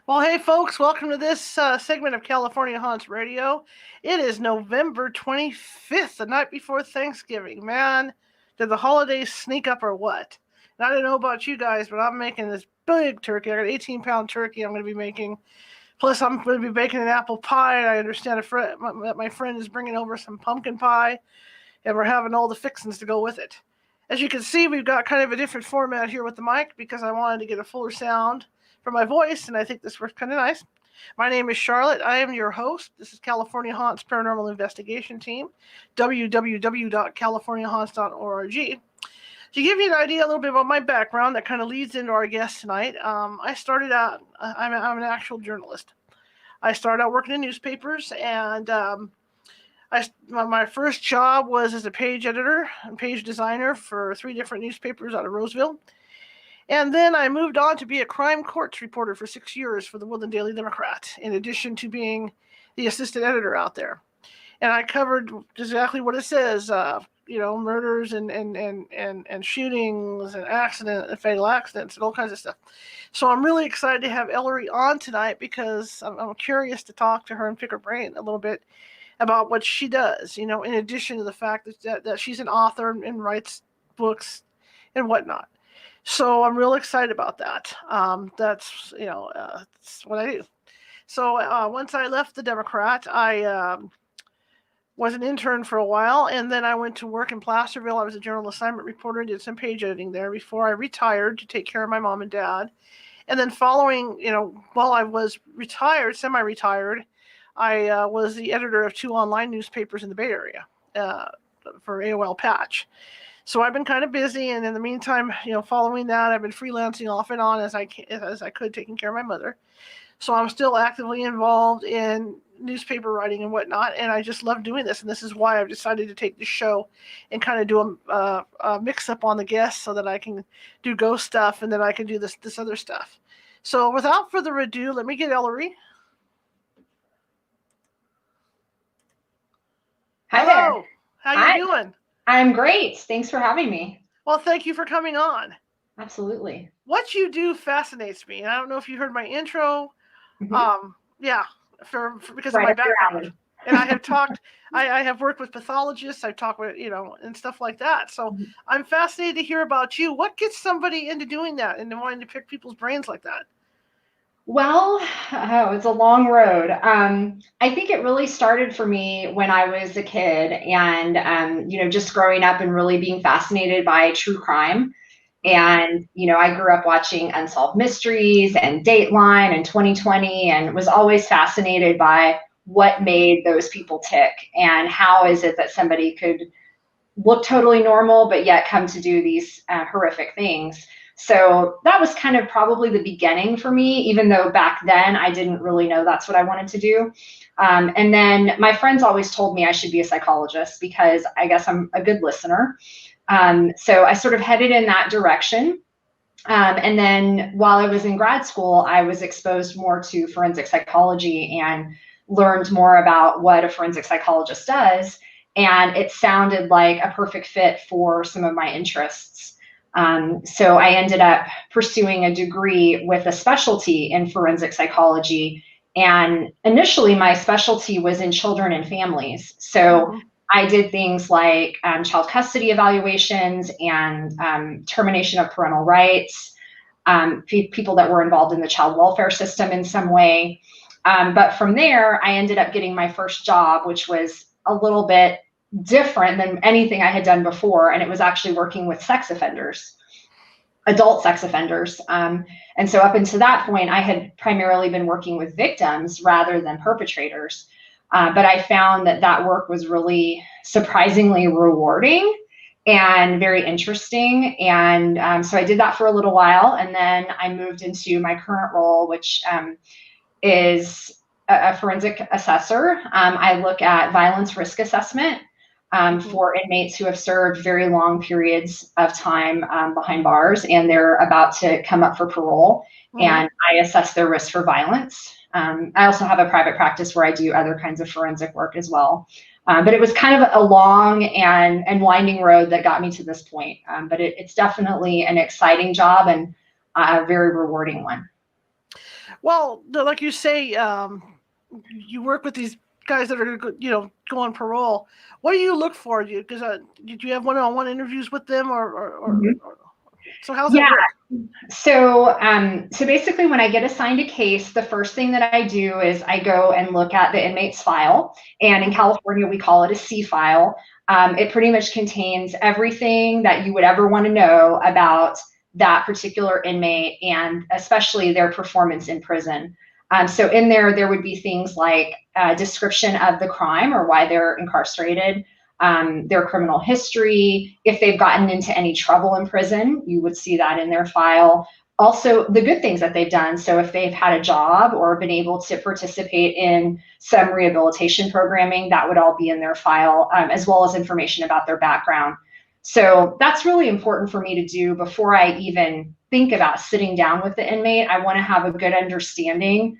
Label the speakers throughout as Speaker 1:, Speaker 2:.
Speaker 1: Well, hey, folks, welcome to this segment of California Haunts Radio. It is November 25th, the night before Thanksgiving. Man, did the holidays sneak up or what? And I don't know about you guys, but I'm making this big turkey. I got an 18-pound turkey I'm going to be making. Plus, I'm going to be baking an apple pie. And I understand that my friend is bringing over some pumpkin pie, and we're having all the fixings to go with it. As you can see, we've got kind of a different format here with the mic because I wanted to get a fuller sound for my voice, and I think this works kind of nice. My name is Charlotte. I am your host. This is California Haunts Paranormal Investigation Team, www.californiahaunts.org. To give you an idea a little bit about my background that kind of leads into our guest tonight, I started out, I'm an actual journalist. I started out working in newspapers, and my first job was as a page editor and page designer for 3 different newspapers out of Roseville. And then I moved on to be a crime courts reporter for 6 years for the Woodland Daily Democrat, in addition to being the assistant editor out there. And I covered exactly what it says, murders and shootings and accidents and fatal accidents and all kinds of stuff. So I'm really excited to have Ellery on tonight because I'm curious to talk to her and pick her brain a little bit about what she does, in addition to the fact that she's an author and writes books and whatnot. So I'm real excited about that. That's what I do. So once I left the Democrat, I was an intern for a while, and then I went to work in Placerville. I was a general assignment reporter and did some page editing there before I retired to take care of my mom and dad. And then following, while I was retired, semi-retired, I was the editor of 2 online newspapers in the Bay Area for AOL Patch. So I've been kind of busy, and in the meantime, following that, I've been freelancing off and on as I could, taking care of my mother. So I'm still actively involved in newspaper writing and whatnot, and I just love doing this. And this is why I've decided to take this show and kind of do a mix-up on the guests so that I can do ghost stuff and then I can do this other stuff. So without further ado, let me get Ellery.
Speaker 2: Hi
Speaker 1: Hello.
Speaker 2: there.
Speaker 1: How you doing?
Speaker 2: I'm great. Thanks for having me.
Speaker 1: Well, thank you for coming on.
Speaker 2: Absolutely.
Speaker 1: What you do fascinates me. And I don't know if you heard my intro.
Speaker 2: Mm-hmm.
Speaker 1: Because of my background. And I have talked, I have worked with pathologists. I've talked with, and stuff like that. So I'm fascinated to hear about you. What gets somebody into doing that and wanting to pick people's brains like that?
Speaker 2: Well, it's a long road. I think it really started for me when I was a kid and, just growing up and really being fascinated by true crime. And, I grew up watching Unsolved Mysteries and Dateline and 2020 and was always fascinated by what made those people tick and how is it that somebody could look totally normal but yet come to do these horrific things. So that was kind of probably the beginning for me, even though back then I didn't really know that's what I wanted to do. And then my friends always told me I should be a psychologist because I guess I'm a good listener. So I sort of headed in that direction. And then while I was in grad school, I was exposed more to forensic psychology and learned more about what a forensic psychologist does. And it sounded like a perfect fit for some of my interests. So I ended up pursuing a degree with a specialty in forensic psychology. And initially my specialty was in children and families. So I did things like child custody evaluations and termination of parental rights, people that were involved in the child welfare system in some way. But from there, I ended up getting my first job, which was a little bit different than anything I had done before. And it was actually working with sex offenders, adult sex offenders. And so up until that point, I had primarily been working with victims rather than perpetrators. But I found that work was really surprisingly rewarding and very interesting. And so I did that for a little while. And then I moved into my current role, which is a forensic assessor. I look at violence risk assessment for inmates who have served very long periods of time behind bars and they're about to come up for parole. And I assess their risk for violence. I also have a private practice where I do other kinds of forensic work as well. But it was kind of a long and winding road that got me to this point. But it's definitely an exciting job and a very rewarding one.
Speaker 1: Well, like you say, you work with these guys that are go on parole. What do you look for? Because did you have one-on-one interviews with them, or so how's that
Speaker 2: Yeah.
Speaker 1: work?
Speaker 2: So basically, when I get assigned a case, the first thing that I do is I go and look at the inmate's file. And in California, we call it a C file. It pretty much contains everything that you would ever want to know about that particular inmate, and especially their performance in prison. So in there would be things like a description of the crime or why they're incarcerated, their criminal history, if they've gotten into any trouble in prison, you would see that in their file. Also, the good things that they've done. So if they've had a job or been able to participate in some rehabilitation programming, that would all be in their file, as well as information about their background. So that's really important for me to do before I even think about sitting down with the inmate. I want to have a good understanding,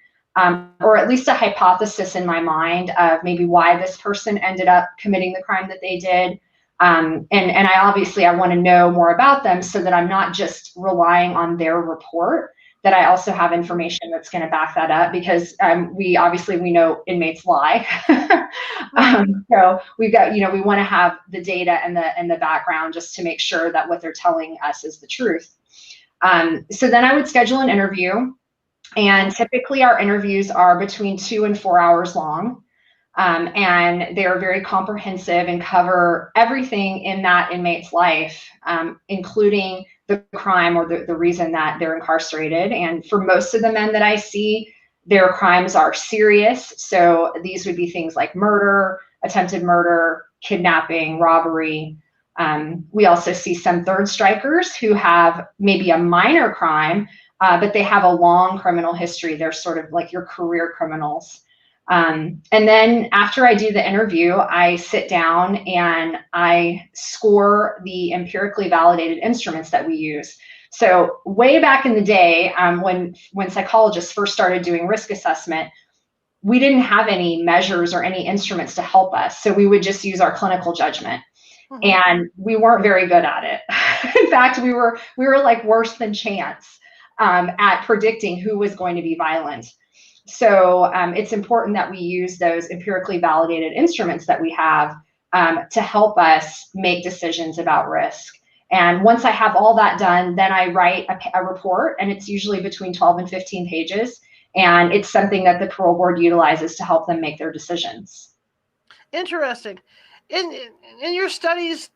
Speaker 2: or at least a hypothesis in my mind of maybe why this person ended up committing the crime that they did. And I want to know more about them so that I'm not just relying on their report, that I also have information that's going to back that up, because we know inmates lie. So we've got, we want to have the data and the background just to make sure that what they're telling us is the truth. So then I would schedule an interview, and typically our interviews are between 2 and 4 hours long. And they are very comprehensive and cover everything in that inmate's life, including the crime or the reason that they're incarcerated. And for most of the men that I see, their crimes are serious. So these would be things like murder, attempted murder, kidnapping, robbery. We also see some third strikers who have maybe a minor crime, but they have a long criminal history. They're sort of like your career criminals. And then after I do the interview, I sit down and I score the empirically validated instruments that we use. So way back in the day, when psychologists first started doing risk assessment, we didn't have any measures or any instruments to help us. So we would just use our clinical judgment. And we weren't very good at it. In fact, we were like worse than chance at predicting who was going to be violent. So it's important that we use those empirically validated instruments that we have to help us make decisions about risk. And once I have all that done, then I write a report, and it's usually between 12 and 15 pages. And it's something that the parole board utilizes to help them make their decisions.
Speaker 1: Interesting. In your studies,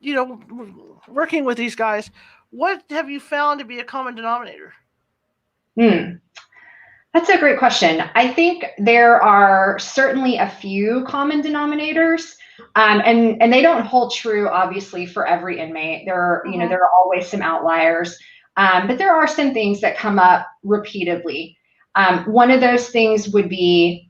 Speaker 1: working with these guys, what have you found to be a common denominator?
Speaker 2: That's a great question. I think there are certainly a few common denominators, and they don't hold true, obviously, for every inmate. There are always some outliers, but there are some things that come up repeatedly. One of those things would be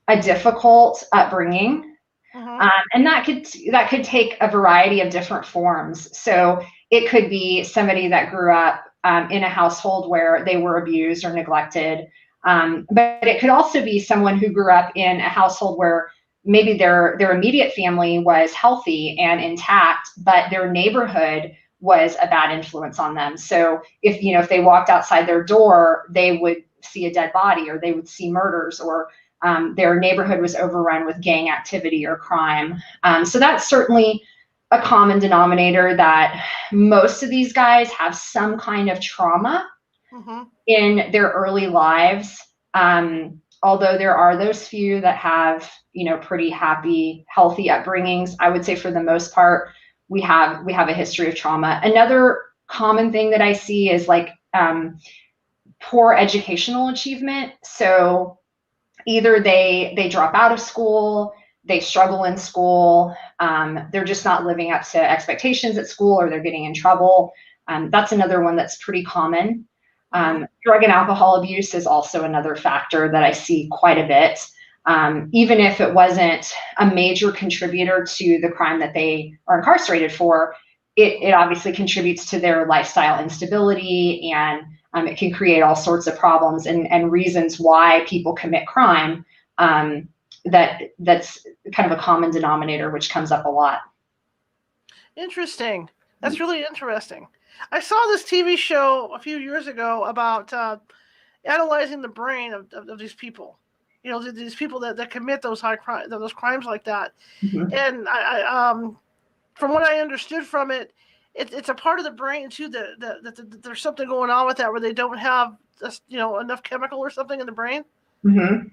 Speaker 2: a difficult upbringing. And that could take a variety of different forms. So it could be somebody that grew up in a household where they were abused or neglected. But it could also be someone who grew up in a household where maybe their immediate family was healthy and intact, but their neighborhood was a bad influence on them. So if they walked outside their door, they would see a dead body, or they would see murders, or their neighborhood was overrun with gang activity or crime. So that's certainly a common denominator, that most of these guys have some kind of trauma in their early lives. Although there are those few that have, pretty happy, healthy upbringings, I would say for the most part, we have a history of trauma. Another common thing that I see is like poor educational achievement. So either they drop out of school, they struggle in school, they're just not living up to expectations at school, or they're getting in trouble. That's another one that's pretty common. Drug and alcohol abuse is also another factor that I see quite a bit. Even if it wasn't a major contributor to the crime that they are incarcerated for, it obviously contributes to their lifestyle instability, and it can create all sorts of problems and reasons why people commit crime. That's kind of a common denominator, which comes up a lot.
Speaker 1: Interesting. That's really interesting. I saw this TV show a few years ago about analyzing the brain of these people. These people that commit those those crimes like that.
Speaker 2: Mhm.
Speaker 1: And from what I understood from it, it's a part of the brain too that there's something going on with that where they don't have enough chemical or something in the brain.
Speaker 2: Mhm.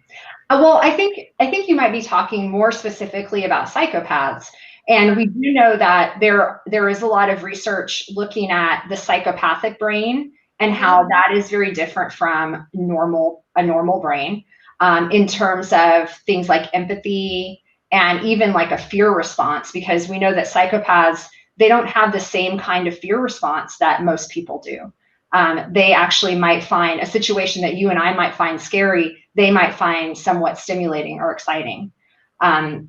Speaker 2: Well, I think you might be talking more specifically about psychopaths. And we do know that there is a lot of research looking at the psychopathic brain and how that is very different from a normal brain, in terms of things like empathy and even like a fear response, because we know that psychopaths, they don't have the same kind of fear response that most people do. They actually might find a situation that you and I might find scary, they might find somewhat stimulating or exciting.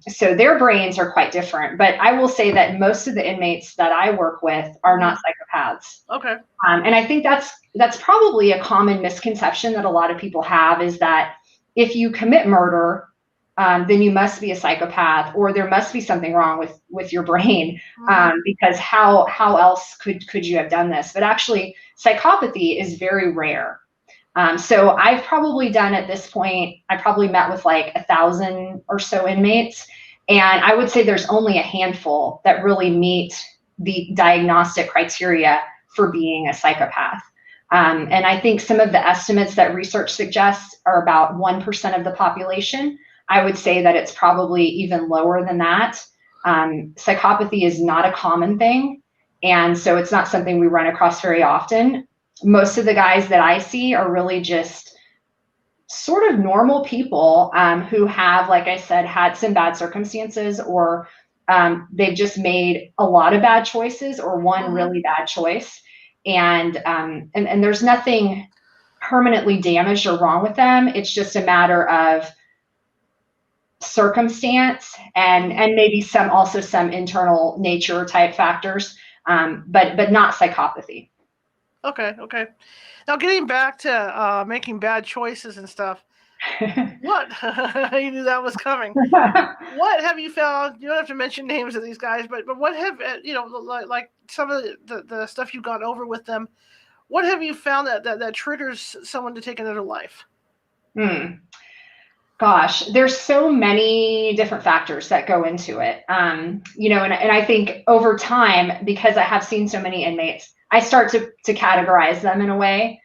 Speaker 2: So their brains are quite different. But I will say that most of the inmates that I work with are not psychopaths.
Speaker 1: Okay.
Speaker 2: And I think that's probably a common misconception that a lot of people have, is that if you commit murder, then you must be a psychopath, or there must be something wrong with your brain, because how else could you have done this? But actually, psychopathy is very rare. So I've probably done, at this point, I probably met with like 1,000 or so inmates, and I would say there's only a handful that really meet the diagnostic criteria for being a psychopath. And I think some of the estimates that research suggests are about 1% of the population. I would say that it's probably even lower than that. Psychopathy is not a common thing, and so it's not something we run across very often. Most of the guys that I see are really just sort of normal people, who have, like I said, had some bad circumstances, or they've just made a lot of bad choices, or one really bad choice. And there's nothing permanently damaged or wrong with them. It's just a matter of circumstance and maybe some internal nature type factors, but not psychopathy.
Speaker 1: Okay. Now, getting back to making bad choices and stuff, what you knew that was coming. What have you found? You don't have to mention names of these guys, but what have like some of the stuff you've gone over with them? What have you found that triggers someone to take another life?
Speaker 2: Gosh, there's so many different factors that go into it. And I think over time, because I have seen so many inmates, I start to categorize them in a way.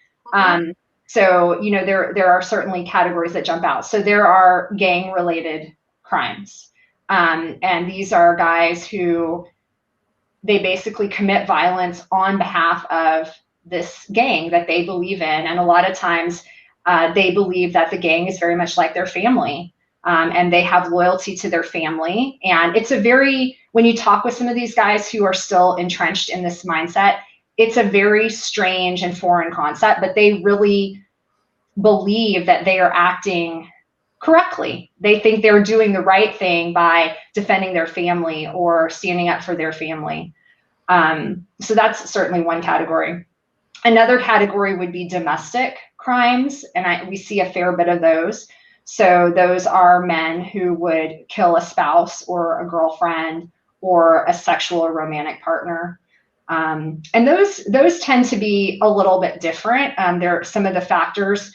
Speaker 2: So, there are certainly categories that jump out. So there are gang related crimes. And these are guys who, they basically commit violence on behalf of this gang that they believe in. And a lot of times, they believe that the gang is very much like their family, and they have loyalty to their family. And it's when you talk with some of these guys who are still entrenched in this mindset, it's a very strange and foreign concept, but they really believe that they are acting correctly. They think they're doing the right thing by defending their family or standing up for their family. So that's certainly one category. Another category would be domestic crimes, and we see a fair bit of those. So those are men who would kill a spouse or a girlfriend or a sexual or romantic partner. And those tend to be a little bit different. Some of the factors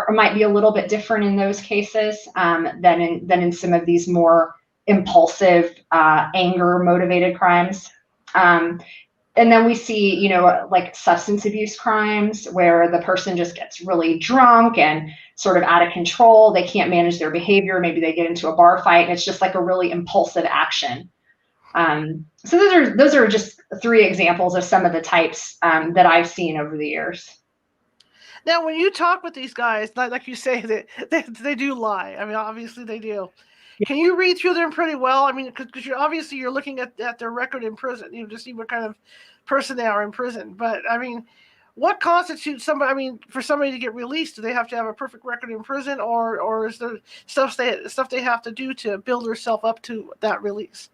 Speaker 2: might be a little bit different in those cases, than in some of these more impulsive, anger motivated crimes. And then we see, like substance abuse crimes, where the person just gets really drunk and sort of out of control. They can't manage their behavior. Maybe they get into a bar fight, and it's just like a really impulsive action. So those are just 3 examples of some of the types that I've seen over the years.
Speaker 1: Now, when you talk with these guys, like you say, they do lie. I mean, obviously they do. Can you read through them pretty well? I mean, because you're looking at their record in prison, to see what kind of person they are in prison. But I mean, what constitutes somebody? I mean, for somebody to get released, do they have to have a perfect record in prison, or is there stuff they have to do to build themselves up to that release?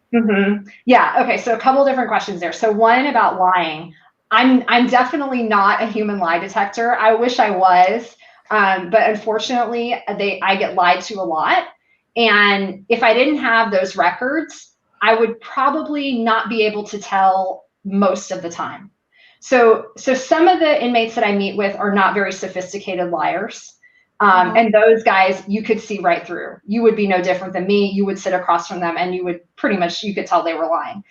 Speaker 2: Yeah. Okay. So a couple of different questions there. So one about lying. I'm definitely not a human lie detector. I wish I was, but unfortunately, I get lied to a lot. And if I didn't have those records, I would probably not be able to tell most of the time. So some of the inmates that I meet with are not very sophisticated liars. And those guys, you could see right through. You would be no different than me. You would sit across from them and you could tell they were lying.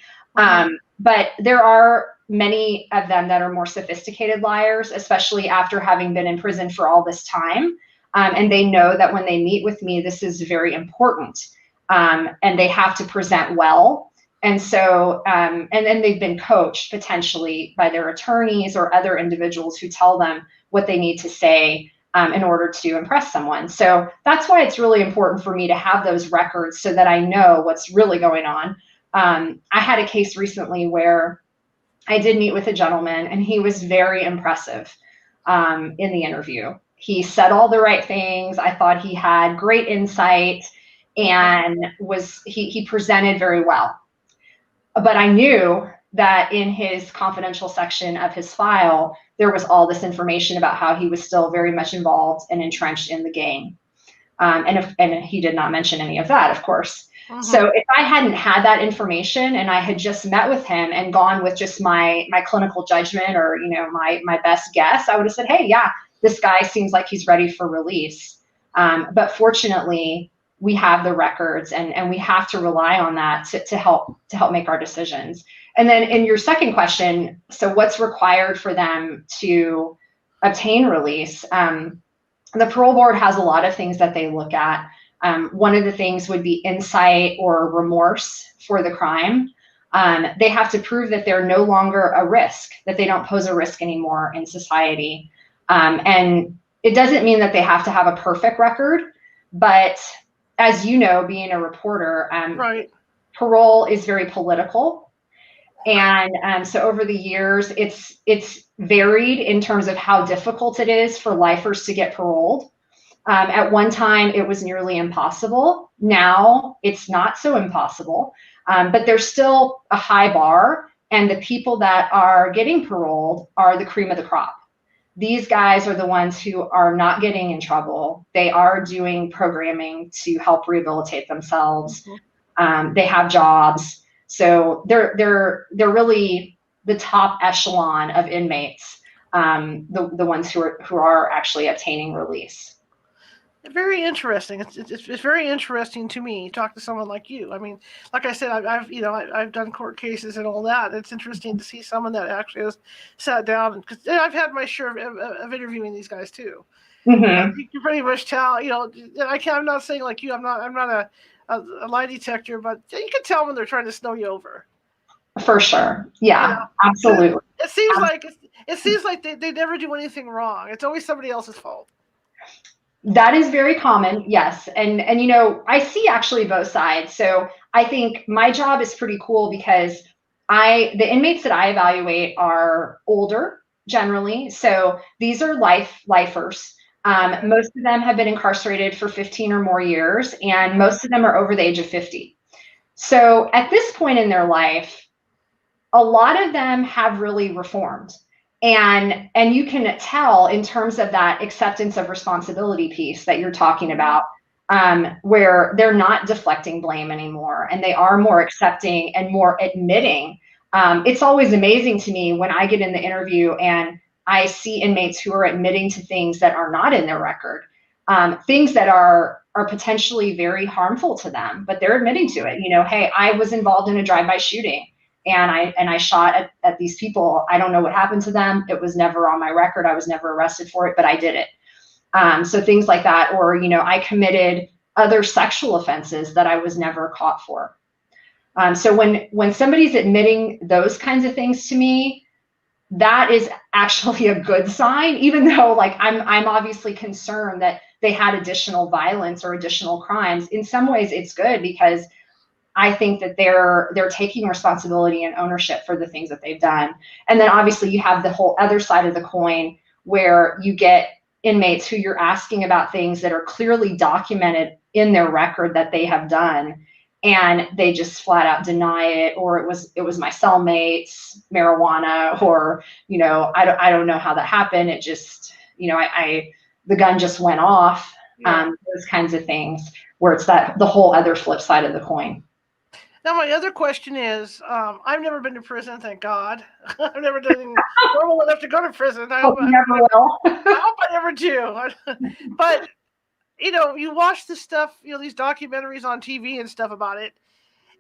Speaker 2: But there are many of them that are more sophisticated liars, especially after having been in prison for all this time. And they know that when they meet with me, this is very important. And they have to present well. And so, and then they've been coached potentially by their attorneys or other individuals who tell them what they need to say in order to impress someone. So that's why it's really important for me to have those records so that I know what's really going on. I had a case recently where I did meet with a gentleman and he was very impressive in the interview. He said all the right things. I thought he had great insight and he presented very well. But I knew that in his confidential section of his file, there was all this information about how he was still very much involved and entrenched in the gang. And he did not mention any of that, of course. So if I hadn't had that information and I had just met with him and gone with just my clinical judgment or, my best guess, I would have said, hey, yeah, this guy seems like he's ready for release. But fortunately, we have the records and we have to rely on that to help make our decisions. And then in your second question, so what's required for them to obtain release? The parole board has a lot of things that they look at. One of the things would be insight or remorse for the crime. They have to prove that they're no longer a risk, that they don't pose a risk anymore in society. And it doesn't mean that they have to have a perfect record, but as you know, being a reporter, parole is very political. And so over the years, it's varied in terms of how difficult it is for lifers to get paroled. At one time, it was nearly impossible. Now it's not so impossible, but there's still a high bar. And the people that are getting paroled are the cream of the crop. These guys are the ones who are not getting in trouble. They are doing programming to help rehabilitate themselves. They have jobs. So they're really the top echelon of inmates, the ones who are actually obtaining release.
Speaker 1: Very interesting. It's very interesting to me. Talk to someone like you. I mean, like I said, I've done court cases and all that. It's interesting to see someone that actually has sat down because I've had my share of interviewing these guys too. You can pretty much tell. I'm not saying like you. I'm not a lie detector, but you can tell when they're trying to snow you over.
Speaker 2: For sure. Yeah, absolutely.
Speaker 1: It seems like they never do anything wrong. It's always somebody else's fault.
Speaker 2: That is very common, yes. And I see actually both sides. So I think my job is pretty cool because the inmates that I evaluate are older generally. So these are lifers. Most of them have been incarcerated for 15 or more years, and most of them are over the age of 50. So at this point in their life, a lot of them have really reformed. And you can tell in terms of that acceptance of responsibility piece that you're talking about, where they're not deflecting blame anymore and they are more accepting and more admitting. It's always amazing to me when I get in the interview and I see inmates who are admitting to things that are not in their record, things that are potentially very harmful to them, but they're admitting to it. Hey, I was involved in a drive-by shooting. And I shot at these people. I don't know what happened to them. It was never on my record. I was never arrested for it, but I did it. So things like that, or I committed other sexual offenses that I was never caught for. So when somebody's admitting those kinds of things to me, that is actually a good sign. Even though I'm obviously concerned that they had additional violence or additional crimes. In some ways, it's good because I think that they're taking responsibility and ownership for the things that they've done. And then obviously you have the whole other side of the coin where you get inmates who you're asking about things that are clearly documented in their record that they have done, and they just flat out deny it, or it was my cellmate's marijuana, or I don't know how that happened. It just the gun just went off. Those kinds of things where it's the whole other flip side of the coin.
Speaker 1: Now, my other question is, I've never been to prison, thank God. I've never done anything normal enough to go to prison.
Speaker 2: Hope you never will.
Speaker 1: I hope I never do. But you watch this stuff, these documentaries on TV and stuff about it,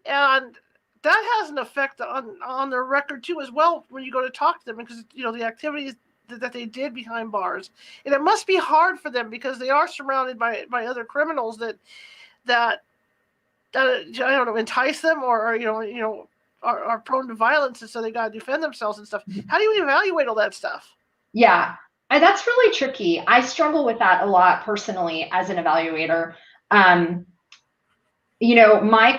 Speaker 1: and that has an effect on their record too, as well, when you go to talk to them, because the activities that they did behind bars, and it must be hard for them because they are surrounded by other criminals that I don't know, entice them, or are prone to violence, and so they got to defend themselves and stuff. How do you evaluate all that stuff?
Speaker 2: Yeah, that's really tricky. I struggle with that a lot personally as an evaluator. My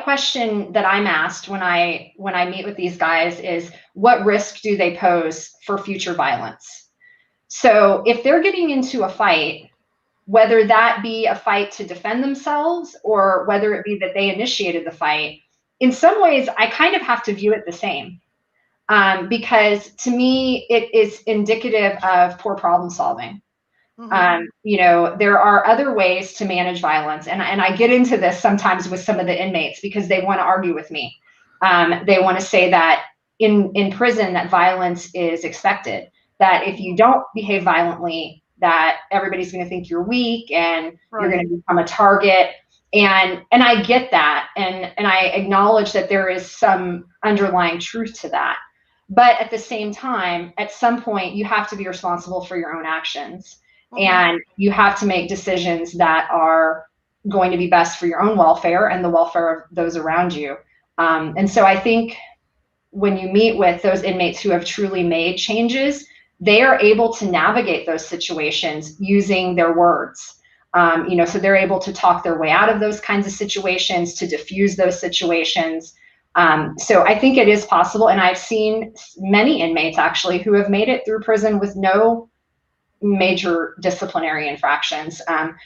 Speaker 2: question that I'm asked when I meet with these guys is, what risk do they pose for future violence? So if they're getting into a fight, whether that be a fight to defend themselves or whether it be that they initiated the fight, in some ways, I kind of have to view it the same. Because to me, it is indicative of poor problem solving. There are other ways to manage violence. And I get into this sometimes with some of the inmates because they want to argue with me. They want to say that in prison that violence is expected, that if you don't behave violently, that everybody's going to think you're weak and you're going to become a target. And I get that. And I acknowledge that there is some underlying truth to that. But at the same time, at some point, you have to be responsible for your own actions. And you have to make decisions that are going to be best for your own welfare and the welfare of those around you. And so I think when you meet with those inmates who have truly made changes, they are able to navigate those situations using their words. So they're able to talk their way out of those kinds of situations, to diffuse those situations. So I think it is possible. And I've seen many inmates actually who have made it through prison with no major disciplinary infractions.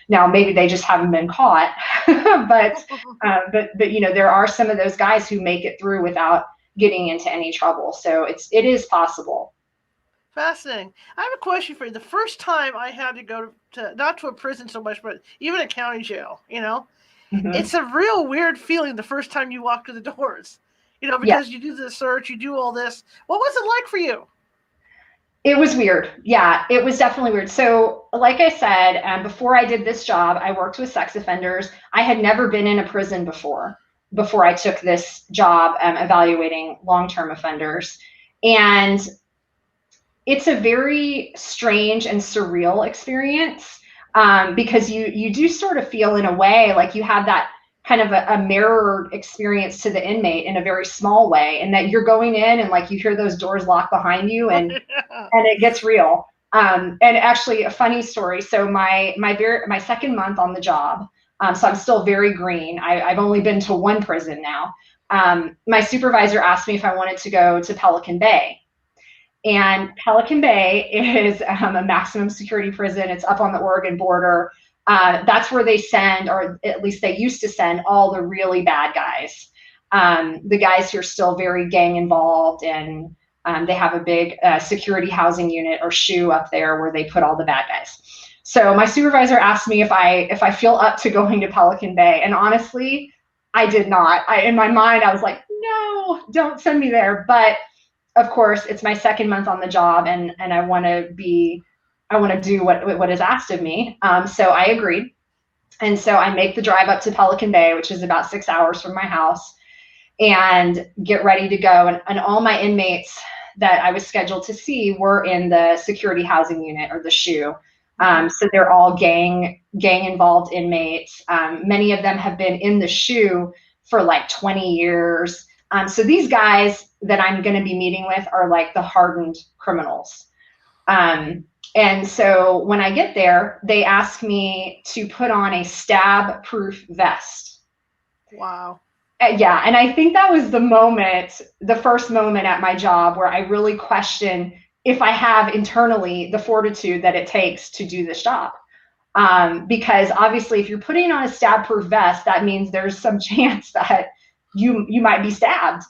Speaker 2: Now maybe they just haven't been caught, but there are some of those guys who make it through without getting into any trouble. So it is possible.
Speaker 1: Fascinating. I have a question for you. The first time I had to go to, not to a prison so much, but even a county jail, it's a real weird feeling the first time you walk through the doors, because you do the search, you do all this. What was it like for you?
Speaker 2: It was weird. Yeah, it was definitely weird. So like I said, before I did this job, I worked with sex offenders. I had never been in a prison before I took this job evaluating long-term offenders. And it's a very strange and surreal experience because you do sort of feel in a way like you have that kind of a mirror experience to the inmate in a very small way, and that you're going in and like you hear those doors lock behind you and it gets real. And actually a funny story. So my second month on the job, so I'm still very green. I've only been to one prison now. My supervisor asked me if I wanted to go to Pelican Bay. And Pelican Bay is a maximum security prison. It's up on the Oregon border. That's where they send, or at least they used to send, all the really bad guys. The guys who are still very gang involved, and they have a big security housing unit, or SHU, up there where they put all the bad guys. So my supervisor asked me if I feel up to going to Pelican Bay, and honestly, I did not. In my mind, I was like, no, don't send me there. But of course, it's my second month on the job, and I want to do what is asked of me. So I agreed. And so I make the drive up to Pelican Bay, which is about 6 hours from my house, and get ready to go. And all my inmates that I was scheduled to see were in the security housing unit, or the SHU. So they're all gang involved inmates. Many of them have been in the SHU for like 20 years. So these guys that I'm going to be meeting with are like the hardened criminals. And so when I get there, they ask me to put on a stab-proof vest.
Speaker 1: Wow.
Speaker 2: Yeah, and I think that was the first moment at my job where I really questioned if I have internally the fortitude that it takes to do this job. Because obviously, if you're putting on a stab-proof vest, that means there's some chance that you might be stabbed.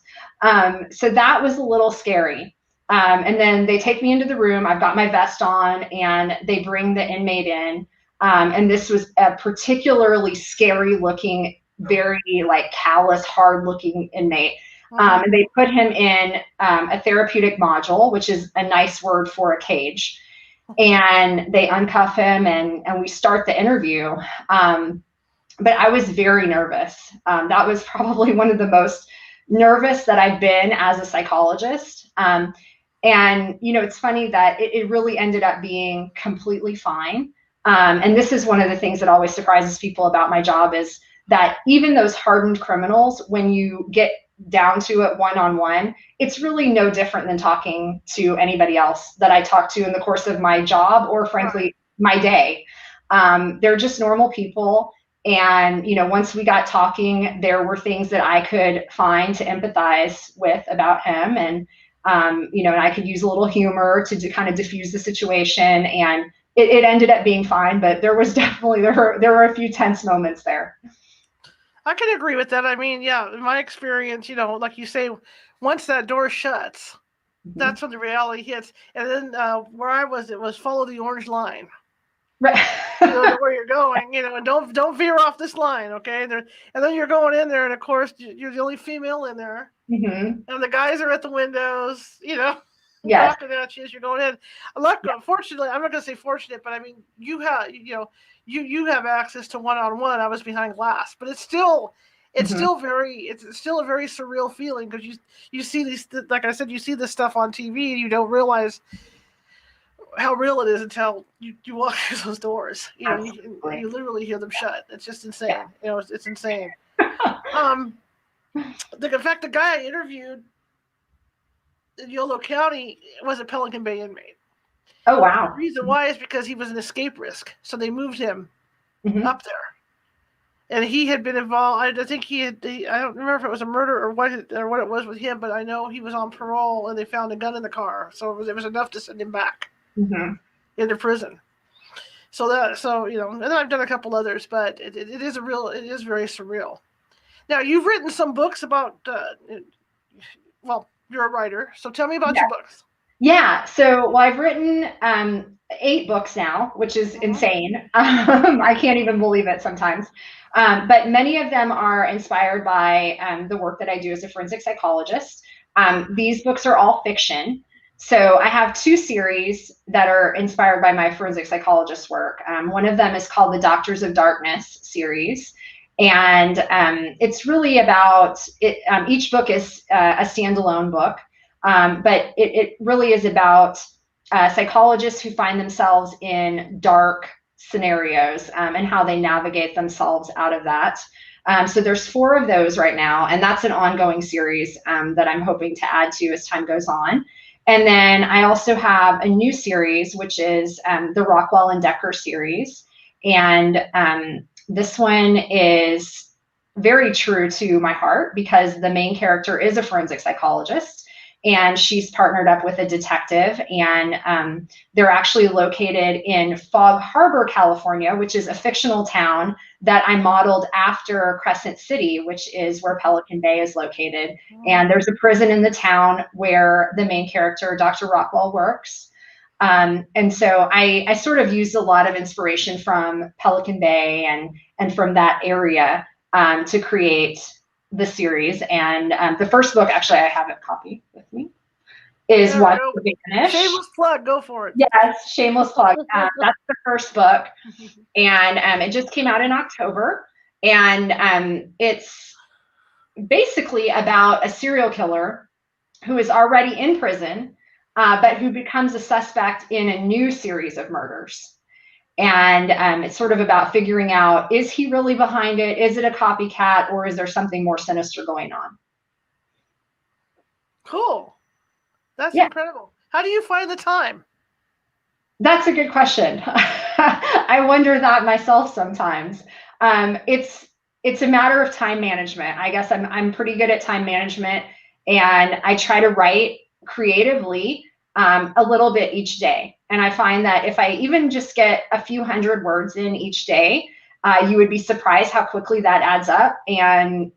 Speaker 2: So that was a little scary. And then they take me into the room. I've got my vest on, and they bring the inmate in. And this was a particularly scary looking very like callous, hard-looking inmate.
Speaker 1: Mhm.
Speaker 2: And they put him in a therapeutic module, which is a nice word for a cage. And they uncuff him, and we start the interview. But I was very nervous. That was probably one of the most nervous that I've been as a psychologist. And, you know, it's funny that it really ended up being completely fine. And this is one of the things that always surprises people about my job is that even those hardened criminals, when you get down to it one-on-one, it's really no different than talking to anybody else that I talk to in the course of my job or frankly, my day. They're just normal people. And, you know, once we got talking, there were things that I could find to empathize with about him. And, you know, and I could use a little humor to kind of diffuse the situation. And it ended up being fine, but there was definitely, there were a few tense moments there.
Speaker 1: I can agree with that. I mean, yeah, in my experience, you know, like you say, once that door shuts, that's when the reality hits. And then where I was, it was follow the orange line.
Speaker 2: Right.
Speaker 1: You know where you're going, you know, and don't veer off this line, okay? And then you're going in there, and of course you're the only female in there, and the guys are at the windows, you know,
Speaker 2: Yes.
Speaker 1: knocking at you as you're going in. Look, fortunately, I'm not going to say fortunate, but I mean, you have, you know, you have access to one-on-one. I was behind glass, but it's still a very surreal feeling because you see these, like I said, you see this stuff on TV, and you don't realize how real it is until you walk through those doors. You know, you literally hear them shut. It's just insane.
Speaker 2: Yeah.
Speaker 1: You know, it's insane. In fact, the guy I interviewed in Yolo County was a Pelican Bay inmate.
Speaker 2: Oh, wow.
Speaker 1: The reason why is because he was an escape risk. So they moved him up there. And he had been involved. I think I don't remember if it was a murder or what it was with him, but I know he was on parole and they found a gun in the car. So it was enough to send him back into prison. So you know, and I've done a couple others, but it is very surreal. Now you've written some books about, well, you're a writer, so tell me about your books.
Speaker 2: Yeah, so well, I've written 8 books now, which is insane. I can't even believe it sometimes. But many of them are inspired by the work that I do as a forensic psychologist. These books are all fiction. So I have 2 series that are inspired by my forensic psychologist work. One of them is called the Doctors of Darkness series. And it's really about, each book is a standalone book, but it really is about psychologists who find themselves in dark scenarios and how they navigate themselves out of that. So there's 4 of those right now, and that's an ongoing series that I'm hoping to add to as time goes on. And then I also have a new series, which is the Rockwell and Decker series. And this one is very true to my heart because the main character is a forensic psychologist and she's partnered up with a detective, and they're actually located in Fog Harbor, California, which is a fictional town that I modeled after Crescent City, which is where Pelican Bay is located. And there's a prison in the town where the main character, Dr. Rockwell, works. And so I sort of used a lot of inspiration from Pelican Bay and from that area to create the series. And the first book, actually, I have a copy with me, is Watch the Vanish.
Speaker 1: Shameless plug, go for it.
Speaker 2: Yes, shameless plug. That's the first book. And it just came out in October. And it's basically about a serial killer who is already in prison, but who becomes a suspect in a new series of murders. And it's sort of about figuring out, is he really behind it? Is it a copycat, or is there something more sinister going on?
Speaker 1: Cool. That's incredible. How do you find the time?
Speaker 2: That's a good question. I wonder that myself sometimes. It's a matter of time management. I guess I'm pretty good at time management, and I try to write creatively a little bit each day. And I find that if I even just get a few hundred words in each day, you would be surprised how quickly that adds up and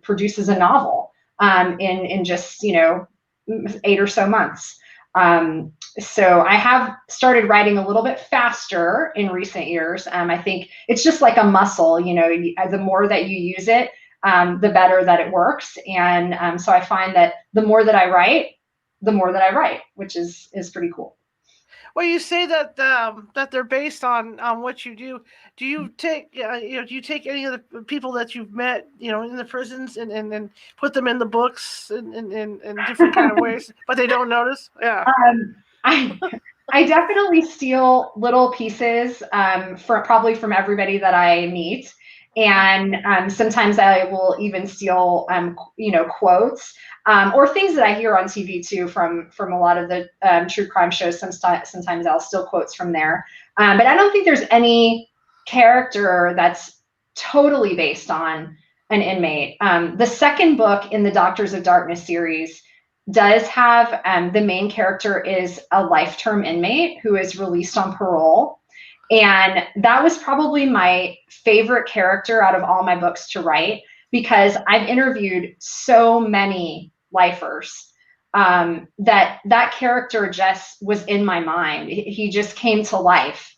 Speaker 2: produces a novel in just, 8 or so months. So I have started writing a little bit faster in recent years. I think it's just like a muscle, the more that you use it, the better that it works. And so I find that the more that I write, which is pretty cool.
Speaker 1: Well, you say that that they're based on what you do. Do you take do you take any of the people that you've met in the prisons and put them in the books in different kind of ways, but they don't notice? Yeah.
Speaker 2: I I definitely steal little pieces probably from everybody that I meet. And sometimes I will even steal, quotes or things that I hear on TV too from a lot of the true crime shows. Sometimes I'll steal quotes from there. But I don't think there's any character that's totally based on an inmate. The second book in the Doctors of Darkness series does have the main character is a life-term inmate who is released on parole. And that was probably my favorite character out of all my books to write, because I've interviewed so many lifers that character just was in my mind. He just came to life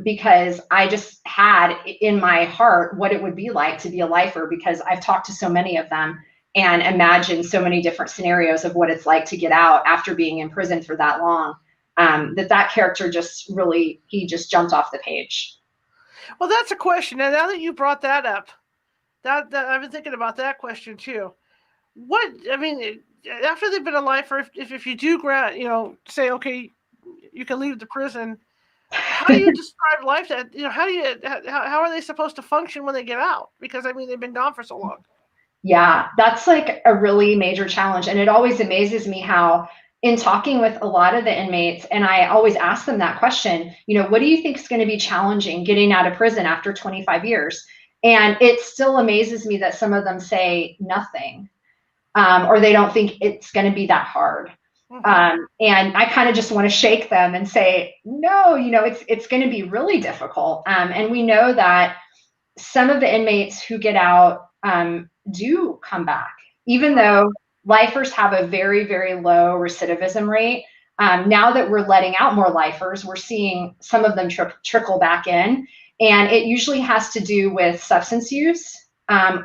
Speaker 2: because I just had in my heart what it would be like to be a lifer, because I've talked to so many of them and imagined so many different scenarios of what it's like to get out after being in prison for that long. That character just really, he just jumped off the page.
Speaker 1: Well, that's a question. And now that you brought that up, that I've been thinking about that question too. After they've been a lifer, if you do grant, say, okay, you can leave the prison, how do you describe life that, how are they supposed to function when they get out? Because they've been gone for so long.
Speaker 2: Yeah, that's like a really major challenge. And it always amazes me how, in talking with a lot of the inmates, and I always ask them that question, what do you think is going to be challenging getting out of prison after 25 years? And it still amazes me that some of them say nothing, or they don't think it's going to be that hard. And I kind of just want to shake them and say, no, it's going to be really difficult. And we know that some of the inmates who get out do come back, even though lifers have a very, very low recidivism rate. Now that we're letting out more lifers, we're seeing some of them trickle back in. And it usually has to do with substance use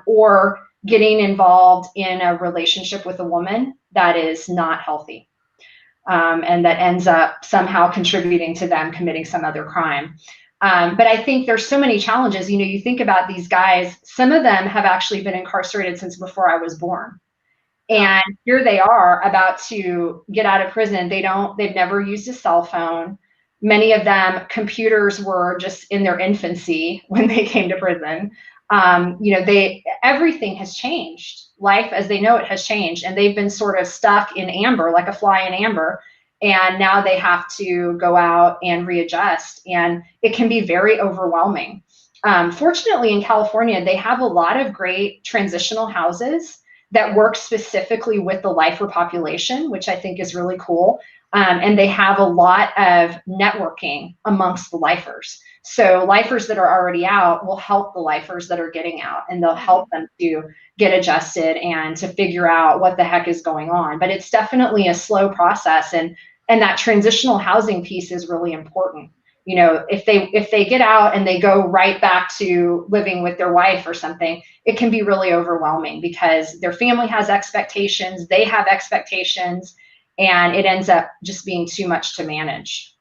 Speaker 2: or getting involved in a relationship with a woman that is not healthy and that ends up somehow contributing to them committing some other crime. But I think there's so many challenges. You think about these guys, some of them have actually been incarcerated since before I was born. And here they are about to get out of prison. They've never used a cell phone. Many of them, computers were just in their infancy when they came to prison. Everything has changed. Life as they know it has changed, and they've been sort of stuck in amber, like a fly in amber. And now they have to go out and readjust, and it can be very overwhelming. Fortunately, in California, they have a lot of great transitional houses that work specifically with the lifer population, which I think is really cool. And they have a lot of networking amongst the lifers. So lifers that are already out will help the lifers that are getting out, and they'll help them to get adjusted and to figure out what the heck is going on. But it's definitely a slow process, and that transitional housing piece is really important. If they get out and they go right back to living with their wife or something, it can be really overwhelming because their family has expectations, they have expectations, and it ends up just being too much to manage.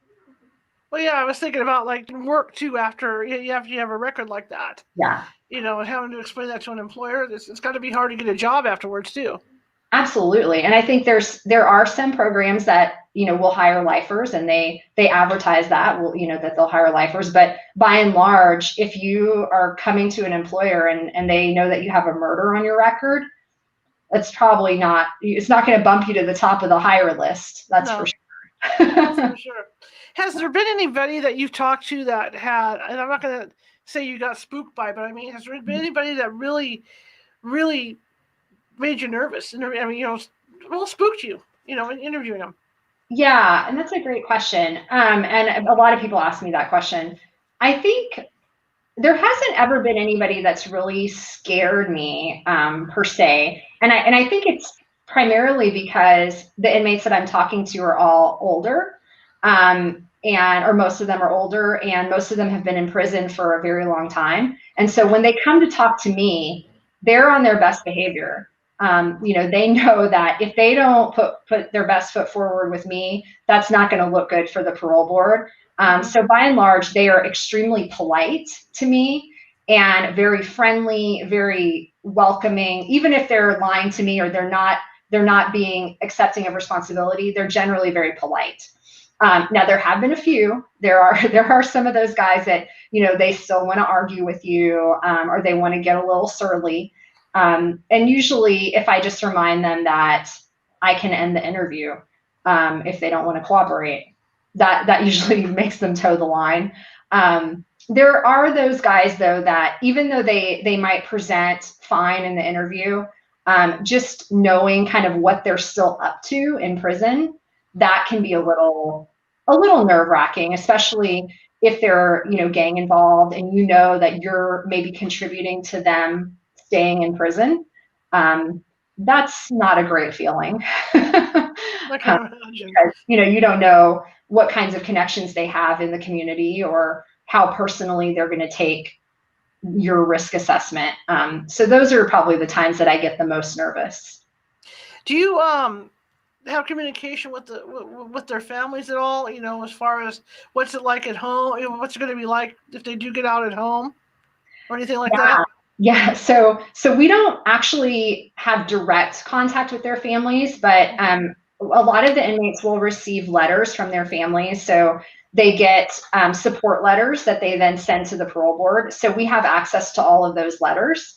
Speaker 1: Well, yeah, I was thinking about like work too after you have a record like that.
Speaker 2: Yeah.
Speaker 1: And having to explain that to an employer, it's got to be hard to get a job afterwards too.
Speaker 2: Absolutely. And I think there are some programs that, will hire lifers, and they advertise that that they'll hire lifers. But by and large, if you are coming to an employer and they know that you have a murder on your record, it's not going to bump you to the top of the hire list. That's for sure.
Speaker 1: That's for sure. Has there been anybody that you've talked to that had, and I'm not going to say you got spooked by, but has there been anybody that really, really made you nervous? Spooked you, in interviewing them?
Speaker 2: Yeah, and that's a great question. And a lot of people ask me that question. I think there hasn't ever been anybody that's really scared me per se. And I think it's primarily because the inmates that I'm talking to are all older, or most of them are older, and most of them have been in prison for a very long time. And so when they come to talk to me, they're on their best behavior. They know that if they don't put their best foot forward with me, that's not going to look good for the parole board. So by and large, they are extremely polite to me and very friendly, very welcoming. Even if they're lying to me or they're not being accepting of responsibility, they're generally very polite. Now there have been a few. There are some of those guys that they still want to argue with you, or they want to get a little surly. And usually, if I just remind them that I can end the interview if they don't want to cooperate, that usually makes them toe the line. There are those guys though that even though they might present fine in the interview, just knowing kind of what they're still up to in prison, that can be a little nerve-wracking, especially if they're gang involved and that you're maybe contributing to them staying in prison. That's not a great feeling. Because, you don't know what kinds of connections they have in the community or how personally they're going to take your risk assessment. So those are probably the times that I get the most nervous.
Speaker 1: Do you have communication with their families at all? As far as what's it like at home? What's it going to be like if they do get out at home, or anything like that?
Speaker 2: Yeah. So we don't actually have direct contact with their families, but a lot of the inmates will receive letters from their families. So they get support letters that they then send to the parole board. So we have access to all of those letters.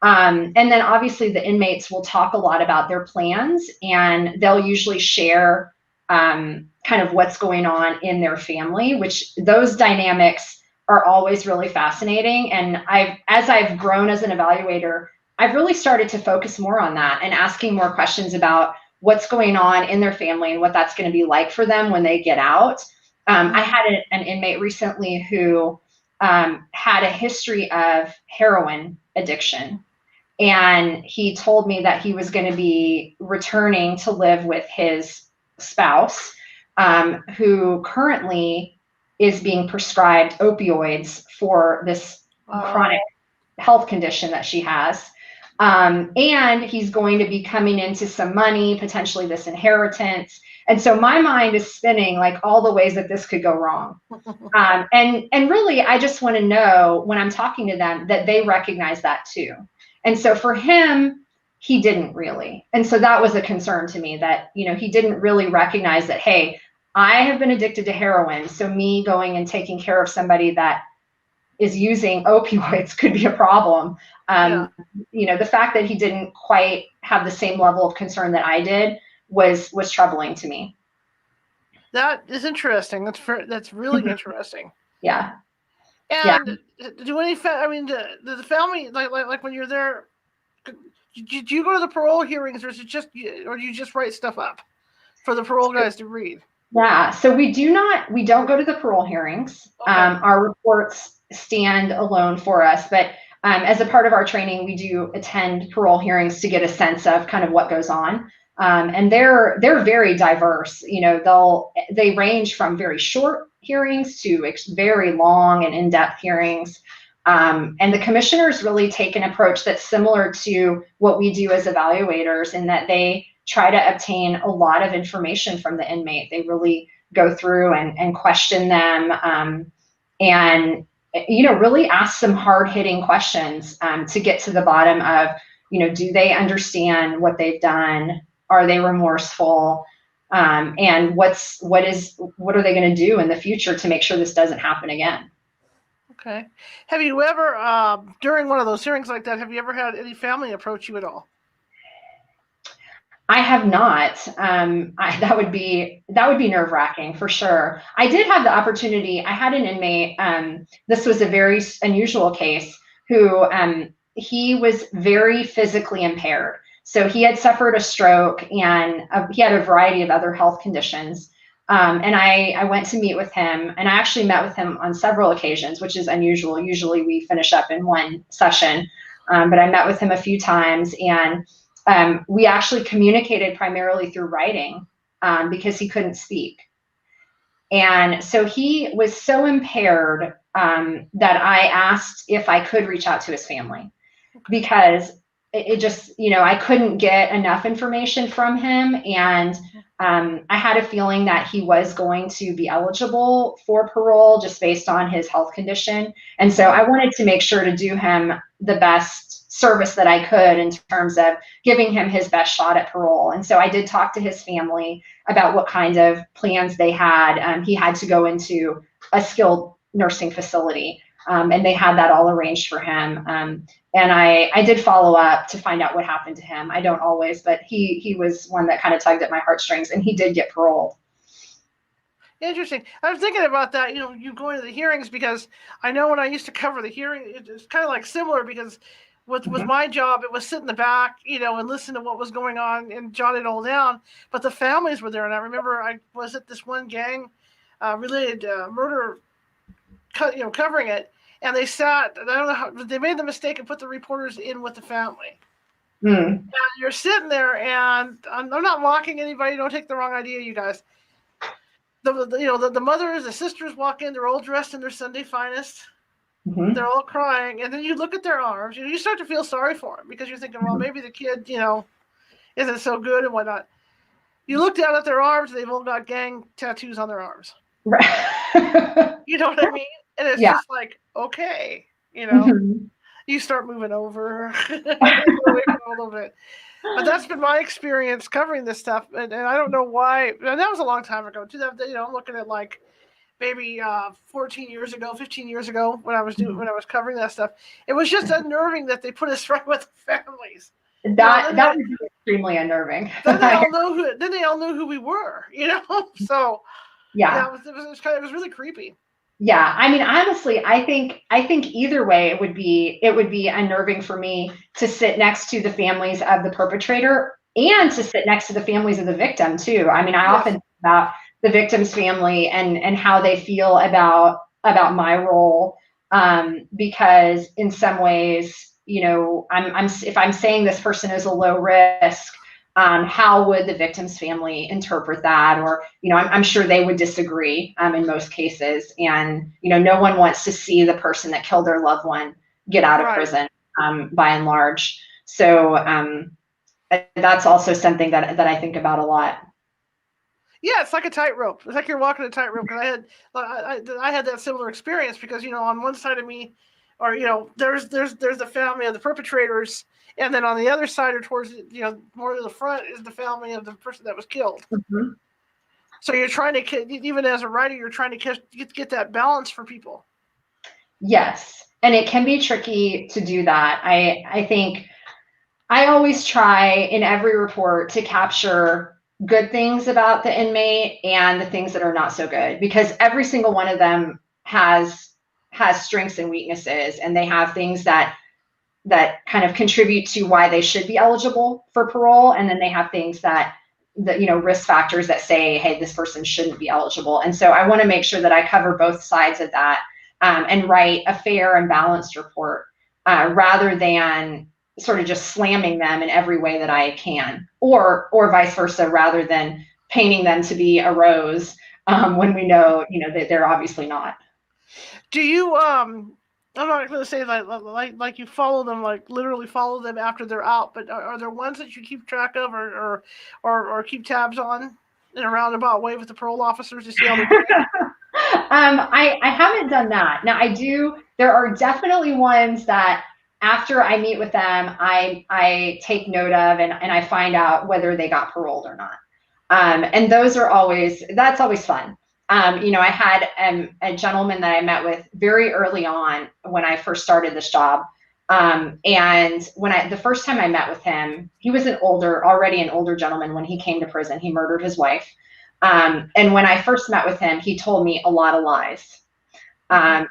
Speaker 2: And then obviously the inmates will talk a lot about their plans, and they'll usually share kind of what's going on in their family, which those dynamics are always really fascinating. And as I've grown as an evaluator, I've really started to focus more on that and asking more questions about what's going on in their family and what that's going to be like for them when they get out. I had an inmate recently who had a history of heroin addiction. And he told me that he was going to be returning to live with his spouse, who currently is being prescribed opioids for this chronic health condition that she has. And he's going to be coming into some money, potentially this inheritance. And so my mind is spinning like all the ways that this could go wrong. And really, I just want to know when I'm talking to them that they recognize that too. And so for him, he didn't really. And so that was a concern to me that, he didn't really recognize that, hey, I have been addicted to heroin. So me going and taking care of somebody that is using opioids could be a problem. The fact that he didn't quite have the same level of concern that I did was troubling to me.
Speaker 1: That is interesting. That's really interesting.
Speaker 2: Yeah.
Speaker 1: And do any the family like when you're there? Do you go to the parole hearings, or is it or do you just write stuff up for the parole guys to read?
Speaker 2: Yeah. So we don't go to the parole hearings. Okay. Our reports stand alone for us, but as a part of our training, we do attend parole hearings to get a sense of kind of what goes on. And they're very diverse. They range from very short hearings to very long and in-depth hearings. And the commissioners really take an approach that's similar to what we do as evaluators, in that they try to obtain a lot of information from the inmate. They really go through and question them, and really ask some hard-hitting questions to get to the bottom of, do they understand what they've done? Are they remorseful? And what are they going to do in the future to make sure this doesn't happen again?
Speaker 1: Okay. Have you ever, during one of those hearings like that, have you ever had any family approach you at all?
Speaker 2: I have not. That would be nerve-wracking for sure. I did have the opportunity. I had an inmate. This was a very unusual case. Who he was very physically impaired. So he had suffered a stroke, and he had a variety of other health conditions. And I went to meet with him, and I actually met with him on several occasions, which is unusual. Usually we finish up in one session, but I met with him a few times, and we actually communicated primarily through writing because he couldn't speak. And so he was so impaired that I asked if I could reach out to his family, because it just, I couldn't get enough information from him. And I had a feeling that he was going to be eligible for parole just based on his health condition. And so I wanted to make sure to do him the best service that I could in terms of giving him his best shot at parole. And so I did talk to his family about what kind of plans they had. He had to go into a skilled nursing facility, and they had that all arranged for him. And I did follow up to find out what happened to him. I don't always, but he was one that kind of tugged at my heartstrings, and he did get paroled.
Speaker 1: Interesting. I was thinking about that, you going to the hearings, because I know when I used to cover the hearing, it's kind of like similar, because with my job, it was sit in the back, and listen to what was going on and jot it all down. But the families were there. And I remember I was at this one gang related murder, covering it. And they sat, I don't know how, they made the mistake and put the reporters in with the family. And you're sitting there, and I'm not mocking anybody. Don't take the wrong idea, you guys. The mothers, the sisters walk in, they're all dressed in their Sunday finest. They're all crying. And then you look at their arms, you start to feel sorry for them, because you're thinking, well, maybe the kid, isn't so good and whatnot. You look down at their arms, they've all got gang tattoos on their arms.
Speaker 2: Right.
Speaker 1: You know what I mean? And it's just like, okay, you start moving over away from a little bit. But that's been my experience covering this stuff. And I don't know why. And that was a long time ago, too. I'm looking at like maybe 14 years ago, 15 years ago when I was covering that stuff. It was just unnerving that they put us right with the families.
Speaker 2: That was extremely unnerving.
Speaker 1: Then they all knew who we were, So it was really creepy.
Speaker 2: Yeah, I mean, honestly, I think either way it would be unnerving for me to sit next to the families of the perpetrator and to sit next to the families of the victim too. I mean, I often think about the victim's family and how they feel about my role, because in some ways, if I'm saying this person is a low risk, how would the victim's family interpret that? Or, I'm sure they would disagree in most cases. And, no one wants to see the person that killed their loved one get out of prison, by and large. So that's also something that I think about a lot.
Speaker 1: Yeah, it's like a tightrope. It's like you're walking a tightrope. Because I had that similar experience, because, on one side of me, or, there's the family of the perpetrators. And then on the other side, or towards, more to the front, is the family of the person that was killed. So you're trying to, even as a writer, you're trying to get that balance for people.
Speaker 2: Yes. And it can be tricky to do that. I think I always try in every report to capture good things about the inmate and the things that are not so good, because every single one of them has strengths and weaknesses, and they have things that kind of contribute to why they should be eligible for parole. And then they have things that risk factors that say, hey, this person shouldn't be eligible. And so I want to make sure that I cover both sides of that, and write a fair and balanced report, rather than sort of just slamming them in every way that I can, or vice versa, rather than painting them to be a rose, when we know, that they're obviously not.
Speaker 1: Do you, I'm not going to say like you follow them, like literally follow them after they're out, but are there ones that you keep track of or keep tabs on in a roundabout way with the parole officers to see how they're doing?
Speaker 2: I haven't done that. Now I do. There are definitely ones that after I meet with them, I take note of and I find out whether they got paroled or not. And that's always fun. I had a gentleman that I met with very early on when I first started this job. And when the first time I met with him, he was already an older gentleman when he came to prison. He murdered his wife. And when I first met with him, he told me a lot of lies. And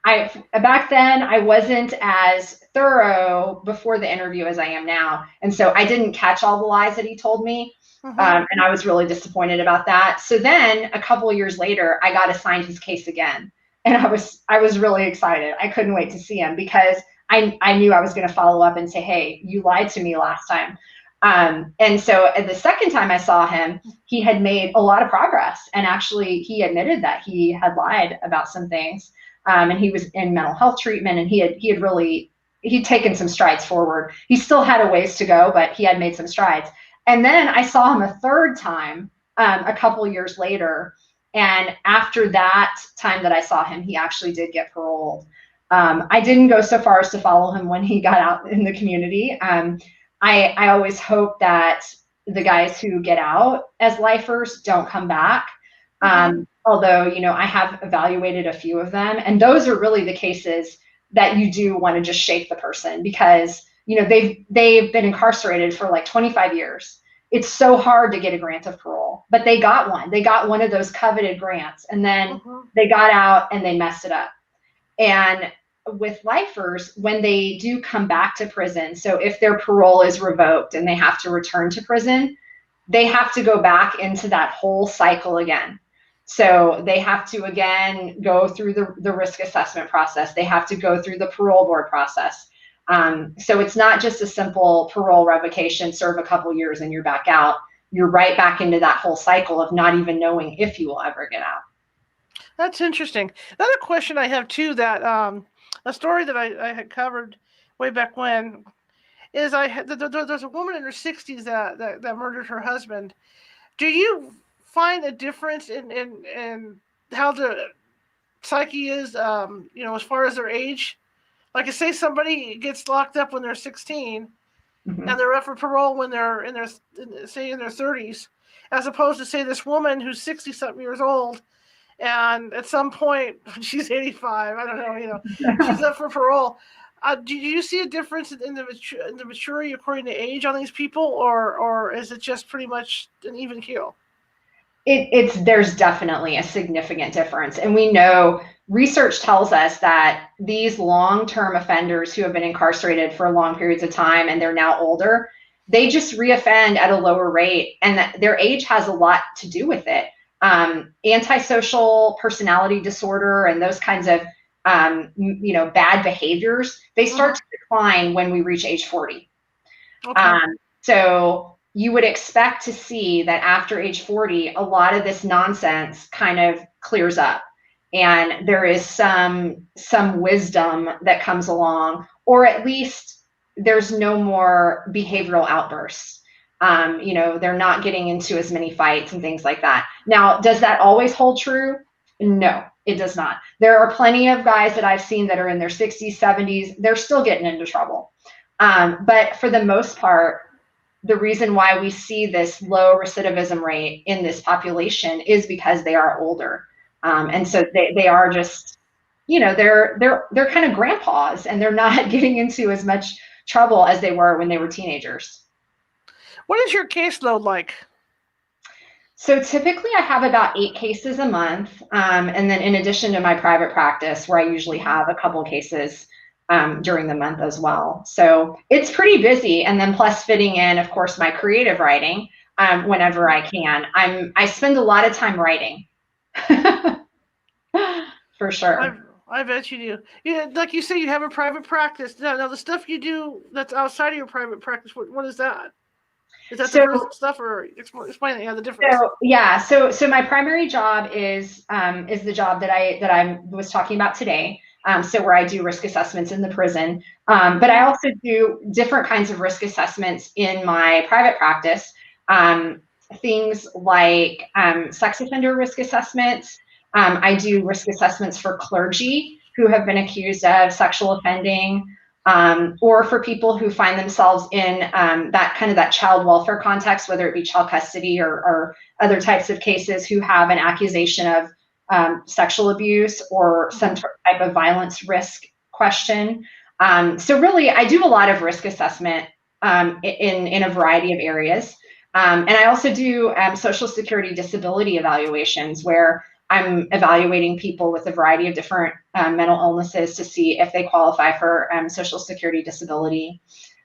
Speaker 2: I back then I wasn't as thorough before the interview as I am now. And so I didn't catch all the lies that he told me. And I was really disappointed about that. So then a couple of years later, I got assigned his case again. And I was really excited. I couldn't wait to see him, because I knew I was going to follow up and say, hey, you lied to me last time. And so the second time I saw him, he had made a lot of progress. And actually, he admitted that he had lied about some things. And he was in mental health treatment, and he'd taken some strides forward. He still had a ways to go, but he had made some strides. And then I saw him a third time a couple years later. And after that time that I saw him, he actually did get paroled. I didn't go so far as to follow him when he got out in the community. I always hope that the guys who get out as lifers don't come back. Although, you know, I have evaluated a few of them, and those are really the cases that you do want to just shake the person, because, you know, they've been incarcerated for like 25 years. It's so hard to get a grant of parole, but they got one. They got one of those coveted grants, and then they got out and they messed it up. And with lifers, when they do come back to prison, so if their parole is revoked and they have to return to prison, they have to go back into that whole cycle again. So they have to, again, go through the risk assessment process. They have to go through the parole board process. So it's not just a simple parole revocation, serve a couple years and you're back out. You're right back into that whole cycle of not even knowing if you will ever get out.
Speaker 1: That's interesting. Another question I have too, that a story that I had covered way back when, is there's a woman in her 60s that murdered her husband. Do you find a difference in how the psyche is, you know, as far as their age? Like, say somebody gets locked up when they're 16, and they're up for parole when they're in their 30s, as opposed to, say, this woman who's 60-something years old, and at some point she's 85. I don't know, you know, she's up for parole. Do you see a difference in the maturity according to age on these people, or is it just pretty much an even keel?
Speaker 2: There's definitely a significant difference. And we know, research tells us that these long-term offenders who have been incarcerated for long periods of time and they're now older, they just reoffend at a lower rate, and that their age has a lot to do with it. Antisocial personality disorder and those kinds of you know, bad behaviors, they start to decline when we reach age 40.
Speaker 1: Okay.
Speaker 2: So you would expect to see that after age 40, a lot of this nonsense kind of clears up, and there is some wisdom that comes along, or at least there's no more behavioral outbursts. You know, they're not getting into as many fights and things like that. Now, does that always hold true? No, it does not. There are plenty of guys that I've seen that are in their 60s, 70s, they're still getting into trouble. But for the most part, the reason why we see this low recidivism rate in this population is because they are older. And so they are just, you know, they're kind of grandpas, and they're not getting into as much trouble as they were when they were teenagers.
Speaker 1: What is your caseload like?
Speaker 2: So typically I have about 8 cases a month. And then in addition to my private practice, where I usually have a couple cases during the month as well. So it's pretty busy. And then plus fitting in, of course, my creative writing whenever I can. I spend a lot of time writing. For sure.
Speaker 1: I bet you do. Yeah, like you say, you have a private practice. Now the stuff you do that's outside of your private practice, what is that? Is that the prison stuff, or explain the difference?
Speaker 2: So yeah, so my primary job is the job that I was talking about today. So where I do risk assessments in the prison, but I also do different kinds of risk assessments in my private practice. Things like sex offender risk assessments. I do risk assessments for clergy who have been accused of sexual offending. Or for people who find themselves in that child welfare context, whether it be child custody or other types of cases, who have an accusation of sexual abuse or some type of violence risk question. So really, I do a lot of risk assessment in a variety of areas. And I also do Social Security disability evaluations, where I'm evaluating people with a variety of different mental illnesses to see if they qualify for Social Security disability.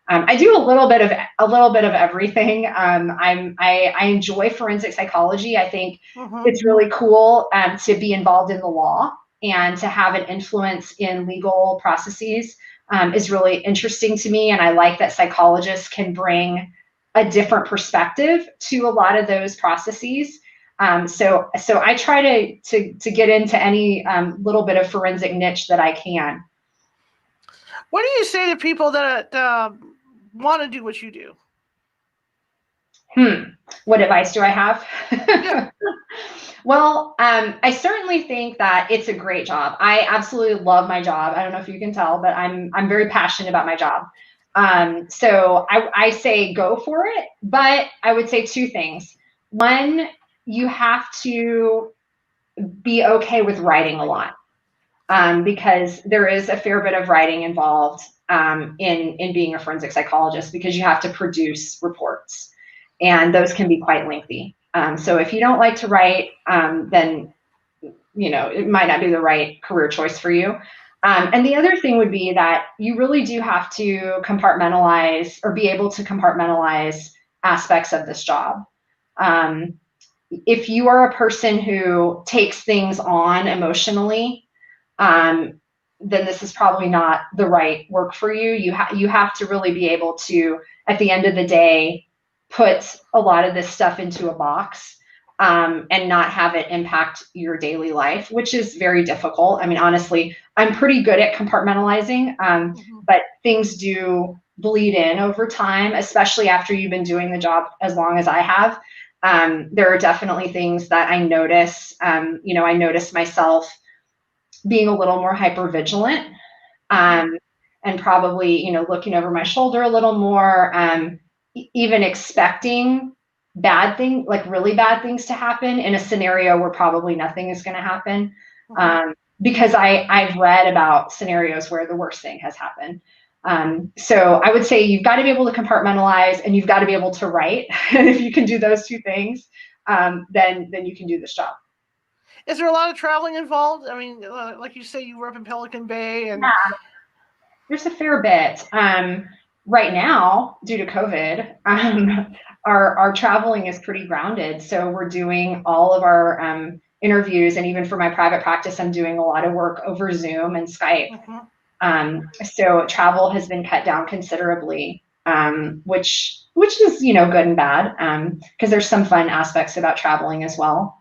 Speaker 2: I do a little bit of everything. I enjoy forensic psychology. I think it's really cool to be involved in the law and to have an influence in legal processes. is really interesting to me. And I like that psychologists can bring a different perspective to a lot of those processes. So I try to get into any little bit of forensic niche that I can.
Speaker 1: What do you say to people that want to do what you do?
Speaker 2: What advice do I have?
Speaker 1: Yeah.
Speaker 2: Well, I certainly think that it's a great job. I absolutely love my job. I don't know if you can tell, but I'm very passionate about my job. So I say go for it, but I would say two things. One, you have to be okay with writing a lot, because there is a fair bit of writing involved in being a forensic psychologist, because you have to produce reports, and those can be quite lengthy. So if you don't like to write, then it might not be the right career choice for you. And the other thing would be that you really do have to compartmentalize, or be able to compartmentalize aspects of this job. If you are a person who takes things on emotionally, then this is probably not the right work for you. You have to really be able to, at the end of the day, put a lot of this stuff into a box, and not have it impact your daily life, which is very difficult. I mean, honestly, I'm pretty good at compartmentalizing, but things do bleed in over time, especially after you've been doing the job as long as I have. There are definitely things that I notice. I notice myself being a little more hypervigilant, and probably, looking over my shoulder a little more, even expecting really bad things to happen in a scenario where probably nothing is going to happen. Because I've read about scenarios where the worst thing has happened. So I would say you've got to be able to compartmentalize, and you've got to be able to write. And if you can do those two things, then you can do this job.
Speaker 1: Is there a lot of traveling involved? I mean, like you say, you were up in Pelican Bay, and
Speaker 2: there's a fair bit. Right now, due to COVID, our traveling is pretty grounded. So we're doing all of our interviews, and even for my private practice, I'm doing a lot of work over Zoom and Skype. So travel has been cut down considerably, which is good and bad, because there's some fun aspects about traveling as well.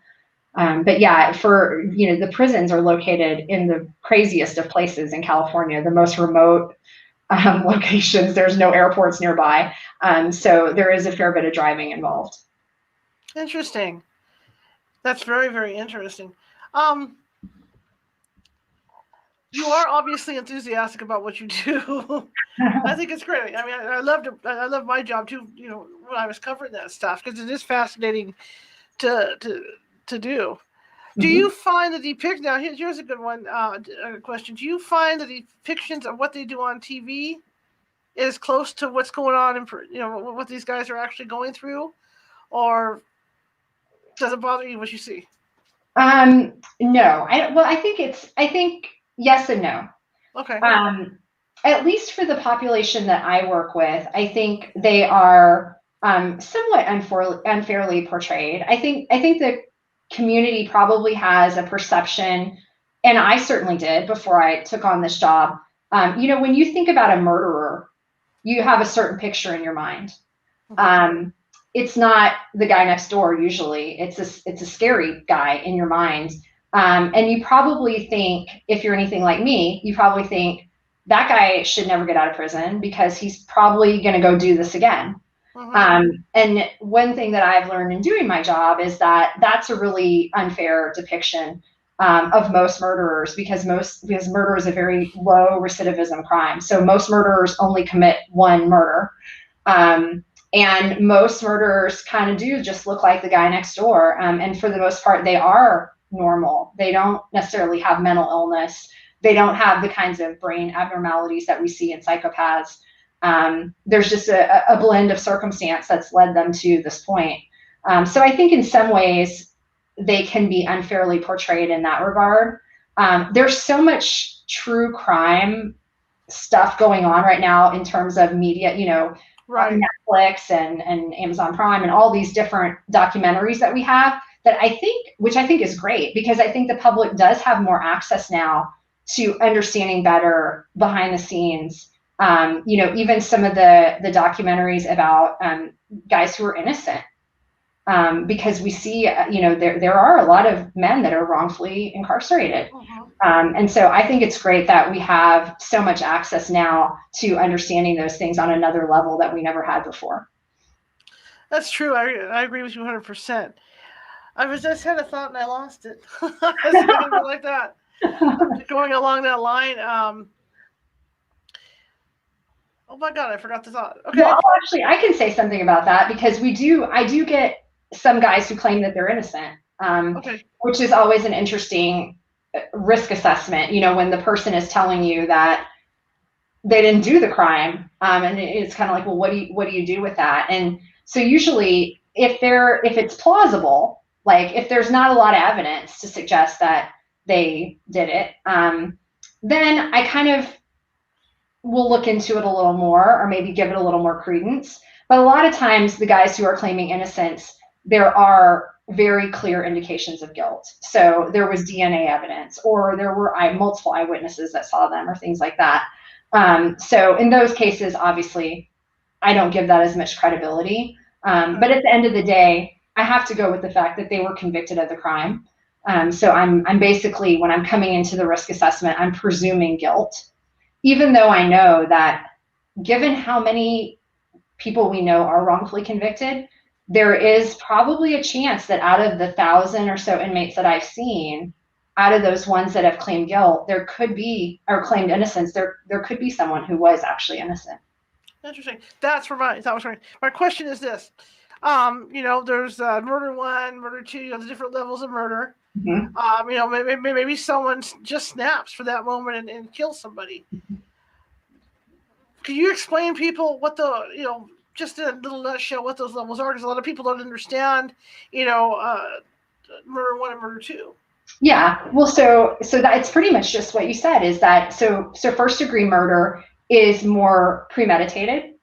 Speaker 2: But yeah, the prisons are located in the craziest of places in California, the most remote locations. There's no airports nearby. So there is a fair bit of driving involved.
Speaker 1: Interesting. That's very, very interesting. You are obviously enthusiastic about what you do. I think it's great. I mean, I love my job too, when I was covering that stuff, because it is fascinating to do. Do you find the now here's a good one question. Do you find the depictions of what they do on TV is close to what's going on in what these guys are actually going through, or does it bother you what you see?
Speaker 2: No. I think yes and no.
Speaker 1: Okay.
Speaker 2: At least for the population that I work with, I think they are somewhat unfairly portrayed. I think the community probably has a perception, and I certainly did before I took on this job. When you think about a murderer, you have a certain picture in your mind. It's not the guy next door usually. It's a scary guy in your mind. And you probably think, if you're anything like me, you probably think that guy should never get out of prison because he's probably going to go do this again. And one thing that I've learned in doing my job is that that's a really unfair depiction of most murderers, because murder is a very low recidivism crime. So most murderers only commit one murder. And most murderers kind of do just look like the guy next door. And for the most part, they are normal. They don't necessarily have mental illness. They don't have the kinds of brain abnormalities that we see in psychopaths. There's just a blend of circumstance that's led them to this point. So I think in some ways they can be unfairly portrayed in that regard. There's so much true crime stuff going on right now in terms of media,
Speaker 1: right.
Speaker 2: Netflix and Amazon Prime and all these different documentaries that we have, which I think is great, because I think the public does have more access now to understanding better behind the scenes. Even some of the documentaries about guys who are innocent, because we see, there are a lot of men that are wrongfully incarcerated. And so I think it's great that we have so much access now to understanding those things on another level that we never had before.
Speaker 1: That's true. I agree with you 100%. I just had a thought and I lost it. It's going to be like that. Going along that line. Oh my God, I forgot the thought. Okay.
Speaker 2: Well, actually, I can say something about that, because I do get some guys who claim that they're innocent, which is always an interesting risk assessment. When the person is telling you that they didn't do the crime, and it's kind of like, well, what do you do with that? And so usually, if it's plausible, like if there's not a lot of evidence to suggest that they did it, then I kind of will look into it a little more, or maybe give it a little more credence. But a lot of times, the guys who are claiming innocence, there are very clear indications of guilt. So there was DNA evidence, or there were multiple eyewitnesses that saw them, or things like that. So in those cases, obviously, I don't give that as much credibility. But at the end of the day, I have to go with the fact that they were convicted of the crime. So I'm basically, when I'm coming into the risk assessment, I'm presuming guilt, even though I know that given how many people we know are wrongfully convicted, there is probably a chance that out of the 1,000 or so inmates that I've seen, out of those ones that have claimed guilt, there could be, or claimed innocence, there could be someone who was actually innocent.
Speaker 1: Interesting. That was right. My question is this. There's murder 1, murder 2, the different levels of murder. Maybe someone just snaps for that moment and kills somebody. Can you explain people what just in a little nutshell, what those levels are? Because a lot of people don't understand, murder 1 and murder 2.
Speaker 2: Yeah, well, so that's pretty much just what you said, is that so first degree murder is more premeditated,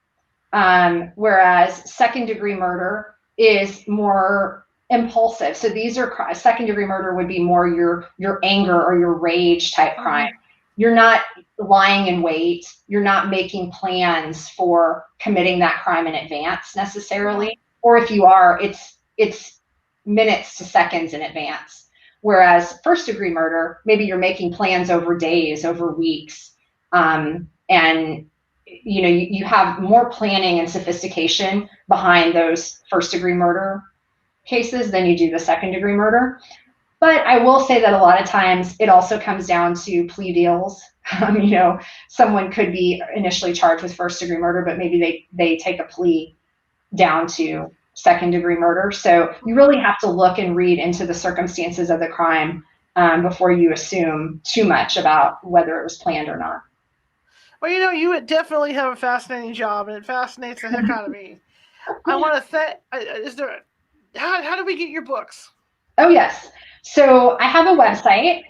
Speaker 2: whereas second degree murder is more impulsive. So these are, second degree murder would be more your anger or your rage type crime. You're not lying in wait. You're not making plans for committing that crime in advance necessarily. Or if you are, it's minutes to seconds in advance. Whereas first degree murder, maybe you're making plans over days, over weeks. And you have more planning and sophistication behind those first degree murder cases than you do the second degree murder. But I will say that a lot of times it also comes down to plea deals. Someone could be initially charged with first degree murder, but maybe they take a plea down to second degree murder. So you really have to look and read into the circumstances of the crime before you assume too much about whether it was planned or not.
Speaker 1: Well, you would definitely have a fascinating job, and it fascinates the heck out of me. I want to thank. How do we get your books?
Speaker 2: Oh, yes. So I have a website.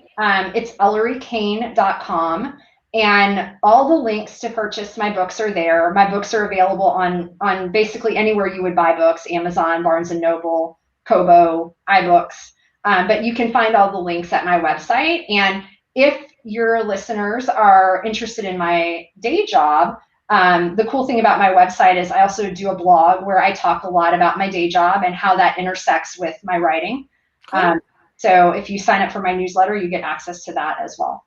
Speaker 2: It's ellerykane.com, and all the links to purchase my books are there. My books are available on basically anywhere you would buy books: Amazon, Barnes & Noble, Kobo, iBooks. But you can find all the links at my website. And if your listeners are interested in my day job, the cool thing about my website is I also do a blog where I talk a lot about my day job and how that intersects with my writing. Cool. So if you sign up for my newsletter, you get access to that as well.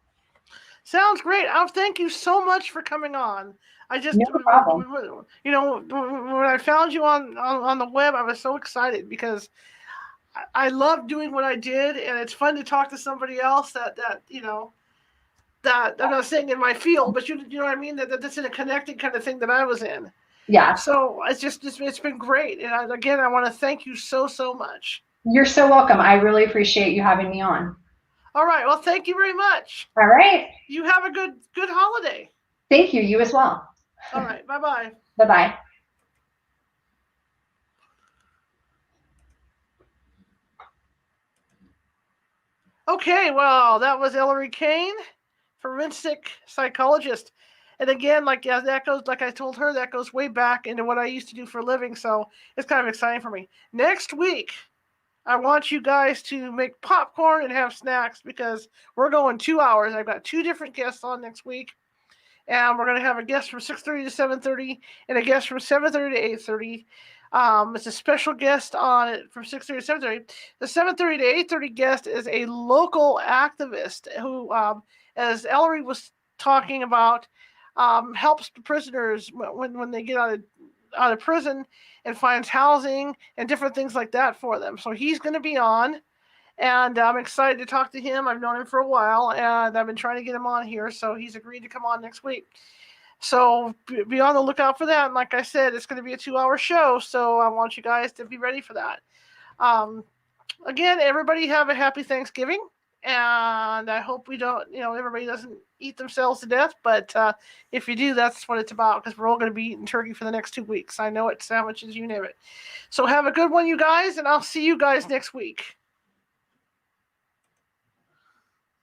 Speaker 1: Sounds great. Thank you so much for coming on.
Speaker 2: No problem.
Speaker 1: When I found you on the web, I was so excited because I love doing what I did, and it's fun to talk to somebody else that I'm not saying in my field, but you know what I mean, that's in a connected kind of thing that I was in.
Speaker 2: Yeah.
Speaker 1: So it's been great, and I want to thank you so much.
Speaker 2: You're so welcome. I really appreciate you having me on.
Speaker 1: All right. Well, thank you very much.
Speaker 2: All right.
Speaker 1: You have a good holiday.
Speaker 2: Thank you. You as well.
Speaker 1: All right. Bye-bye.
Speaker 2: Bye-bye.
Speaker 1: Okay. Well, that was Ellery Kane, forensic psychologist. And again, like I told her, that goes way back into what I used to do for a living. So it's kind of exciting for me. Next week, I want you guys to make popcorn and have snacks because we're going 2 hours. I've got 2 different guests on next week. And we're going to have a guest from 6:30 to 7:30 and a guest from 7:30 to 8:30. It's a special guest on it from 6:30 to 7:30. The 7:30 to 8:30 guest is a local activist who, as Ellery was talking about, helps prisoners when they get out of prison and finds housing and different things like that for them. So he's going to be on. And I'm excited to talk to him. I've known him for a while, and I've been trying to get him on here, so he's agreed to come on next week. So be on the lookout for that. And like I said, it's going to be a 2-hour show, so I want you guys to be ready for that. Again, everybody have a happy Thanksgiving, and I hope we don't, everybody doesn't eat themselves to death, but if you do, that's what it's about, because we're all going to be eating turkey for the next 2 weeks. I know it, sandwiches, you name it. So have a good one, you guys, and I'll see you guys next week.